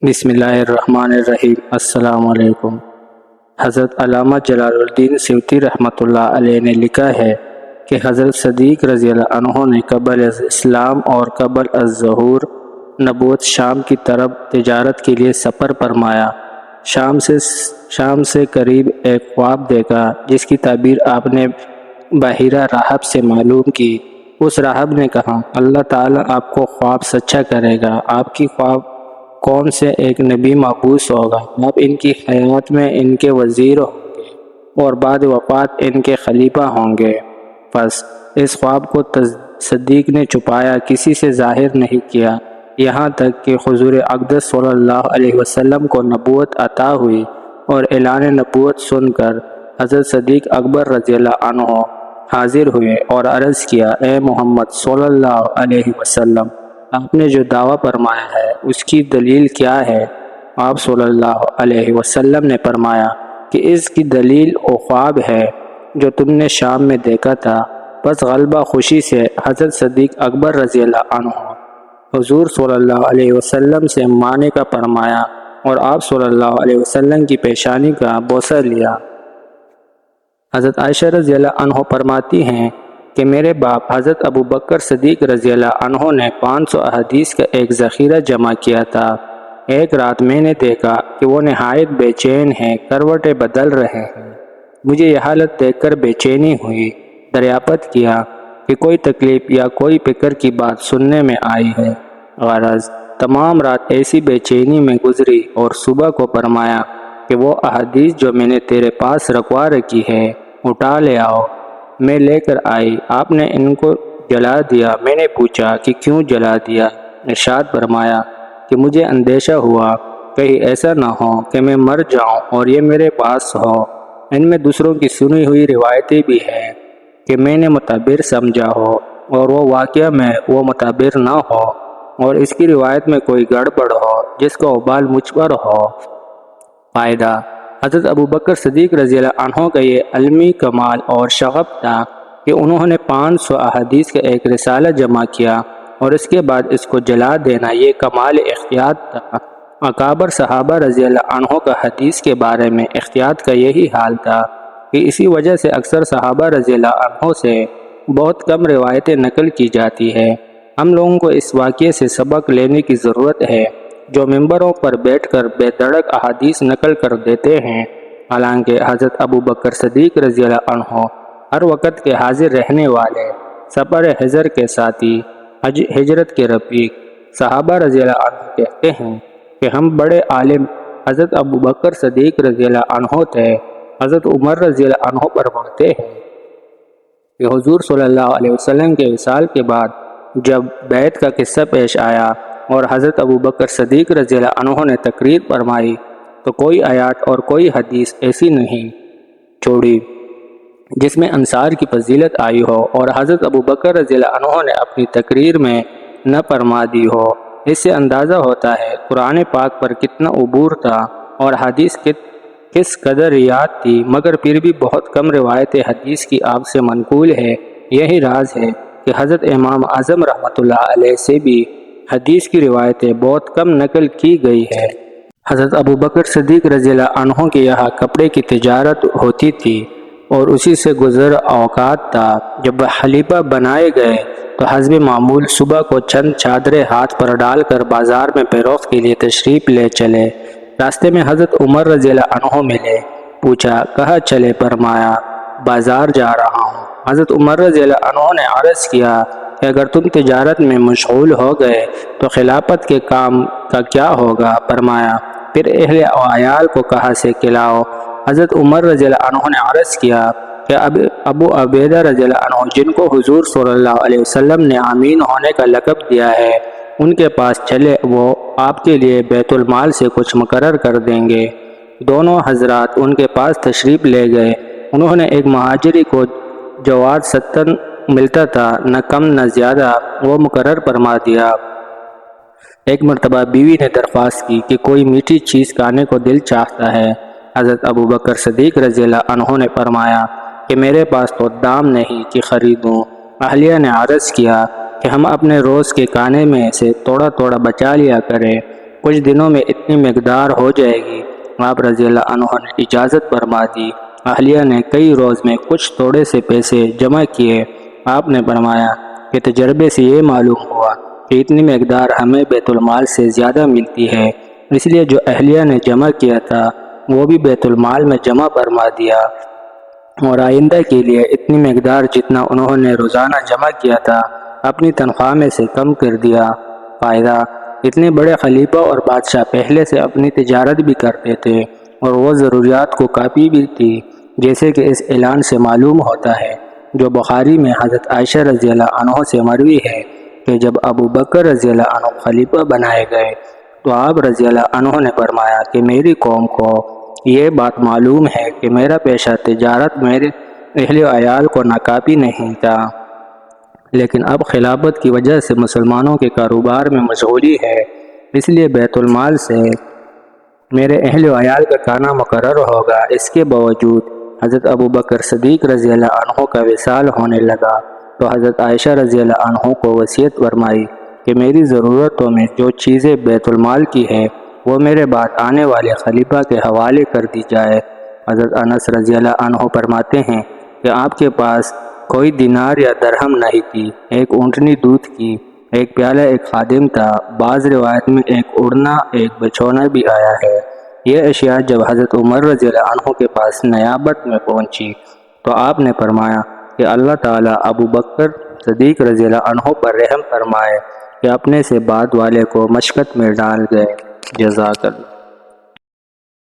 بسم اللہ الرحمن الرحیم۔ السلام علیکم۔ حضرت علامہ جلال الدین سیوطی رحمۃ اللہ علیہ نے لکھا ہے کہ حضرت صدیق رضی اللہ عنہ نے قبل از اسلام اور قبل از ظہور نبوت شام کی طرف تجارت کے لیے سفر فرمایا۔ شام سے قریب ایک خواب دیکھا جس کی تعبیر آپ نے بحیرہ راہب سے معلوم کی۔ اس راہب نے کہا، اللہ تعالیٰ آپ کو خواب سچا کرے گا۔ آپ کی خواب کون سے ایک نبی مبعوث ہوگا، آپ ان کی حیات میں ان کے وزیر ہوں گے اور بعد وفات ان کے خلیفہ ہوں گے۔ پس اس خواب کو صدیق نے چھپایا، کسی سے ظاہر نہیں کیا، یہاں تک کہ حضور اقدس صلی اللہ علیہ وسلم کو نبوت عطا ہوئی اور اعلان نبوت سن کر حضرت صدیق اکبر رضی اللہ عنہ حاضر ہوئے اور عرض کیا، اے محمد صلی اللہ علیہ وسلم، آپ نے جو دعویٰ فرمایا ہے اس کی دلیل کیا ہے؟ آپ صلی اللہ علیہ وسلم نے فرمایا کہ اس کی دلیل وہ خواب ہے جو تم نے شام میں دیکھا تھا۔ بس غلبہ خوشی سے حضرت صدیق اکبر رضی اللہ عنہ حضور صلی اللہ علیہ وسلم سے ماننے کا فرمایا اور آپ صلی اللہ علیہ وسلم کی پیشانی کا بوسہ لیا۔ حضرت عائشہ رضی اللہ عنہ فرماتی ہیں کہ میرے باپ حضرت ابو بکر صدیق رضی اللہ عنہ نے 500 احادیث کا ایک ذخیرہ جمع کیا تھا۔ ایک رات میں نے دیکھا کہ وہ نہایت بے چین ہیں، کروٹیں بدل رہے ہیں۔ مجھے یہ حالت دیکھ کر بے چینی ہوئی۔ دریافت کیا کہ کوئی تکلیف یا کوئی فکر کی بات سننے میں آئی ہے۔ غرض تمام رات ایسی بے چینی میں گزری اور صبح کو فرمایا کہ وہ احادیث جو میں نے تیرے پاس رکھوا رکھی ہے اٹھا لے آؤ۔ میں لے کر آئی، آپ نے ان کو جلا دیا۔ میں نے پوچھا کہ کیوں جلا دیا؟ ارشاد فرمایا کہ مجھے اندیشہ ہوا کہیں ایسا نہ ہو کہ میں مر جاؤں اور یہ میرے پاس ہو۔ ان میں دوسروں کی سنی ہوئی روایتیں بھی ہیں کہ میں نے متبر سمجھا ہو اور وہ واقعہ میں وہ متبر نہ ہو اور اس کی روایت میں کوئی گڑبڑ ہو جس کا وبال مجھ پر ہو۔ فائدہ: حضرت ابو بکر صدیق رضی اللہ عنہ کا یہ علمی کمال اور شغف تھا کہ انہوں نے 500 احادیث کا ایک رسالہ جمع کیا اور اس کے بعد اس کو جلا دینا یہ کمال احتیاط تھا۔ اکابر صحابہ رضی اللہ عنہ کا حدیث کے بارے میں احتیاط کا یہی حال تھا کہ اسی وجہ سے اکثر صحابہ رضی اللہ عنہ سے بہت کم روایتیں نقل کی جاتی ہے۔ ہم لوگوں کو اس واقعے سے سبق لینے کی ضرورت ہے جو ممبروں پر بیٹھ کر بے دھڑک احادیث نقل کر دیتے ہیں، حالانکہ حضرت ابو بکر صدیق رضی اللہ عنہ ہر وقت کے حاضر رہنے والے، سفر حضر کے ساتھی، ہجرت کے رفیق۔ صحابہ رضی اللہ عنہ کہتے ہیں کہ ہم بڑے عالم حضرت ابو بکر صدیق رضی اللہ عنہ تھے۔ حضرت عمر رضی اللہ عنہ فرماتے ہیں کہ حضور صلی اللہ علیہ وسلم کے وصال کے بعد جب بیعت کا قصہ پیش آیا اور حضرت ابو بکر صدیق رضی اللہ عنہ نے تقریر فرمائی تو کوئی آیات اور کوئی حدیث ایسی نہیں چھوڑی جس میں انصار کی فضیلت آئی ہو اور حضرت ابو بکر رضی اللہ عنہ نے اپنی تقریر میں نہ فرما دی ہو۔ اس سے اندازہ ہوتا ہے قرآن پاک پر کتنا عبور تھا اور حدیث کس قدر یاد تھی، مگر پھر بھی بہت کم روایت حدیث کی آپ سے منقول ہے۔ یہی راز ہے کہ حضرت امام اعظم رحمۃ اللہ علیہ سے بھی حدیث کی روایتیں بہت کم نقل کی گئی ہے۔ حضرت ابو بکر صدیق رضی اللہ عنہ کے یہاں کپڑے کی تجارت ہوتی تھی اور اسی سے گزر اوقات تھا۔ جب وہ خلیفہ بنائے گئے تو حسب معمول صبح کو چند چادریں ہاتھ پر ڈال کر بازار میں فروخت کے لیے تشریف لے چلے۔ راستے میں حضرت عمر رضی اللہ عنہ ملے، پوچھا کہاں چلے؟ فرمایا بازار جا رہا ہوں۔ حضرت عمر رضی اللہ عنہ نے عرض کیا کہ اگر تم تجارت میں مشغول ہو گئے تو خلافت کے کام کا کیا ہوگا؟ فرمایا پھر اہل و عیال کو کہاں سے کھلاؤ؟ حضرت عمر رضی اللہ عنہ نے عرض کیا کہ ابو عبیدہ رضی اللہ عنہ جن کو حضور صلی اللہ علیہ وسلم نے امین ہونے کا لقب دیا ہے ان کے پاس چلے، وہ آپ کے لیے بیت المال سے کچھ مقرر کر دیں گے۔ دونوں حضرات ان کے پاس تشریف لے گئے۔ انہوں نے ایک مہاجری کو جواد ستن ملتا تھا، نہ کم نہ زیادہ، وہ مقرر فرما دیا۔ ایک مرتبہ بیوی نے درخواست کی کہ کوئی میٹھی چیز کھانے کو دل چاہتا ہے۔ حضرت ابو بکر صدیق رضی اللہ عنہ نے فرمایا کہ میرے پاس تو دام نہیں کہ خریدوں۔ اہلیہ نے عرض کیا کہ ہم اپنے روز کے کھانے میں سے تھوڑا تھوڑا بچا لیا کریں۔ کچھ دنوں میں اتنی مقدار ہو جائے گی۔ آپ رضی اللہ عنہ نے اجازت فرما دی۔ اہلیہ نے کئی روز میں کچھ تھوڑے سے پیسے جمع کیے۔ آپ نے فرمایا کہ تجربے سے یہ معلوم ہوا کہ اتنی مقدار ہمیں بیت المال سے زیادہ ملتی ہے، اس لیے جو اہلیہ نے جمع کیا تھا وہ بھی بیت المال میں جمع فرما دیا، اور آئندہ کے لیے اتنی مقدار جتنا انہوں نے روزانہ جمع کیا تھا اپنی تنخواہ میں سے کم کر دیا۔ فائدہ: اتنے بڑے خلیفہ اور بادشاہ پہلے سے اپنی تجارت بھی کرتے تھے اور وہ ضروریات کو کافی بھی تھی، جیسے کہ اس اعلان سے معلوم ہوتا ہے جو بخاری میں حضرت عائشہ رضی اللہ عنہ سے مروی ہے کہ جب ابو بکر رضی اللہ عنہ خلیفہ بنائے گئے تو آپ رضی اللہ عنہ نے فرمایا کہ میری قوم کو یہ بات معلوم ہے کہ میرا پیشہ تجارت میرے اہل و عیال کو ناکافی نہیں تھا، لیکن اب خلافت کی وجہ سے مسلمانوں کے کاروبار میں مشغولی ہے، اس لیے بیت المال سے میرے اہل و عیال کا کھانا مقرر ہوگا۔ اس کے باوجود حضرت ابو بکر صدیق رضی اللہ عنہ کا وصال ہونے لگا تو حضرت عائشہ رضی اللہ عنہ کو وصیت فرمائی کہ میری ضرورتوں میں جو چیزیں بیت المال کی ہے وہ میرے بعد آنے والے خلیفہ کے حوالے کر دی جائے۔ حضرت انس رضی اللہ عنہ فرماتے ہیں کہ آپ کے پاس کوئی دینار یا درہم نہیں تھی، ایک اونٹنی دودھ کی، ایک پیالہ ایک خادم تھا، بعض روایت میں ایک اڑنا ایک بچھونا بھی آیا ہے۔ یہ اشیاء جب حضرت عمر رضی اللہ عنہ کے پاس نیابت میں پہنچی تو آپ نے فرمایا کہ اللہ تعالیٰ ابو بکر صدیق رضی اللہ عنہ پر رحم فرمائے کہ اپنے سے بعد والے کو مشقت میں ڈال گئے۔ جزاک اللہ۔